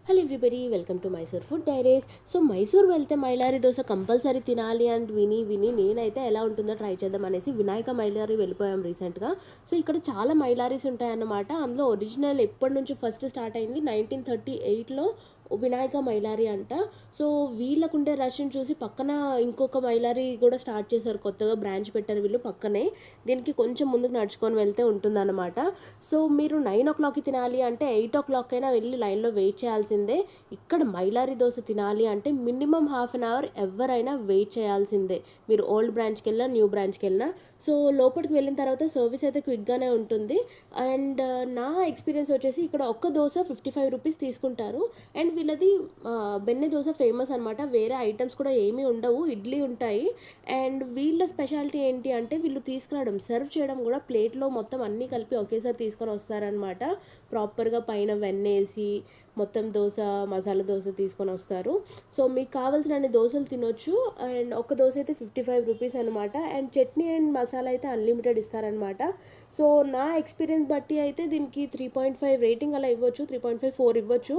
Hello everybody, welcome to Mysore food diaries. So Mysore వెళ్తే Mailari dosa compulsory తినాలి and విని నేనైతే ఎలా ఉంటుందో ట్రై చేద్దాం అనేసి వినాయక మైలారి వెళ్ళిపోయాం రీసెంట్గా. సో ఇక్కడ చాలా మైలారీస్ ఉంటాయన్నమాట. అందులో ఒరిజినల్ ఎప్పటి నుంచి ఫస్ట్ స్టార్ట్ అయింది 1938లో వినాయక మైలారి అంట. సో వీళ్ళకుండే రష్ని చూసి పక్కన ఇంకొక మైలారి కూడా స్టార్ట్ చేశారు, కొత్తగా బ్రాంచ్ పెట్టారు వీళ్ళు పక్కనే. దీనికి కొంచెం ముందుకు నడుచుకొని వెళ్తే ఉంటుందన్నమాట. సో మీరు 9 o'clockకి తినాలి అంటే 8 o'clock అయినా వెళ్ళి లైన్లో వెయిట్ చేయాల్సిందే. ఇక్కడ మైలారి దోశ తినాలి అంటే మినిమం హాఫ్ అన్ అవర్ ఎవరైనా వెయిట్ చేయాల్సిందే, మీరు ఓల్డ్ బ్రాంచ్కి వెళ్ళినా న్యూ బ్రాంచ్కి వెళ్ళినా. సో లోపలికి వెళ్ళిన తర్వాత సర్వీస్ అయితే క్విక్గానే ఉంటుంది. అండ్ నా ఎక్స్పీరియన్స్ వచ్చేసి ఇక్కడ ఒక్క దోశ 55 రూపీస్ తీసుకుంటారు. అండ్ వీళ్ళది బెన్నె దోశ ఫేమస్ అనమాట. వేరే ఐటమ్స్ కూడా ఏమీ ఉండవు, ఇడ్లీ ఉంటాయి. అండ్ వీళ్ళ స్పెషాలిటీ ఏంటి అంటే వీళ్ళు తీసుకురావడం, సర్వ్ చేయడం కూడా ప్లేట్లో మొత్తం అన్నీ కలిపి ఒకేసారి తీసుకొని వస్తారనమాట. ప్రాపర్గా పైన వెన్నేసి మొత్తం దోశ, మసాలా దోశ తీసుకొని వస్తారు. సో మీకు కావాల్సిన అన్ని దోశలు తినొచ్చు. అండ్ ఒక దోశ అయితే 55 రూపీస్ అనమాట. అండ్ చట్నీ అండ్ మసాలా అయితే అన్లిమిటెడ్ ఇస్తారనమాట. సో నా ఎక్స్పీరియన్స్ బట్టి అయితే దీనికి 3.5 రేటింగ్ అలా ఇవ్వచ్చు, 3.5 4 ఇవ్వచ్చు.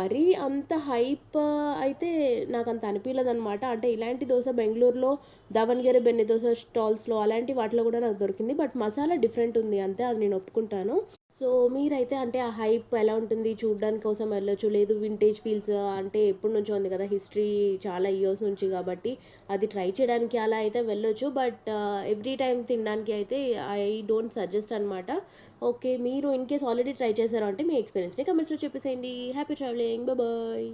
మరీ అంత హైప్ అయితే నాకు అంత అనిపించలేదు అనమాట. అంటే ఇలాంటి దోశ బెంగళూరులో దావణగిరి బెన్నె దోశ స్టాల్స్లో అలాంటి వాటిలో కూడా నాకు దొరికింది. బట్ మసాలా డిఫరెంట్ ఉంది అంతే, అది నేను ఒప్పుకుంటాను. సో మీరైతే అంటే ఆ హైప్ ఎలా ఉంటుంది చూడడానికి కోసం వెళ్ళొచ్చు. లేదు వింటేజ్ ఫీల్స్ అంటే ఎప్పటి నుంచో ఉంది కదా, హిస్టరీ చాలా ఇయర్స్ నుంచి, కాబట్టి అది ట్రై చేయడానికి అలా అయితే వెళ్ళొచ్చు. బట్ ఎవ్రీ టైం తినడానికి అయితే ఐ డోంట్ సజెస్ట్ అనమాట. ఓకే, మీరు ఇన్ కేస్ ఆల్రెడీ ట్రై చేశారు అంటే మీ ఎక్స్పీరియన్స్ని కమెంట్స్లో చెప్పేసేయండి. Happy travelling, bye.